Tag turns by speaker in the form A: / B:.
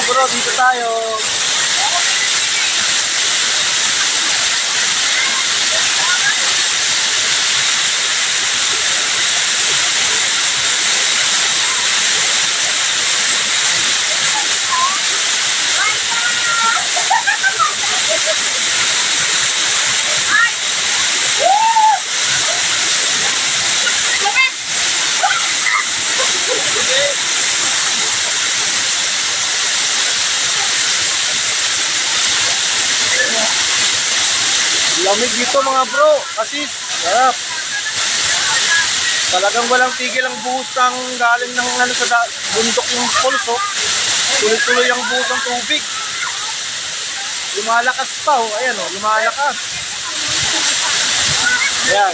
A: bro, dito tayo. Lamig dito mga bro, kasi sarap. Talagang walang tigil ang buhos ng galing ng sa bundok yung pulso. Tuloy-tuloy ang buhos ng tubig. Lumalakas pa oh, ayan oh, lumalakas. Ayan.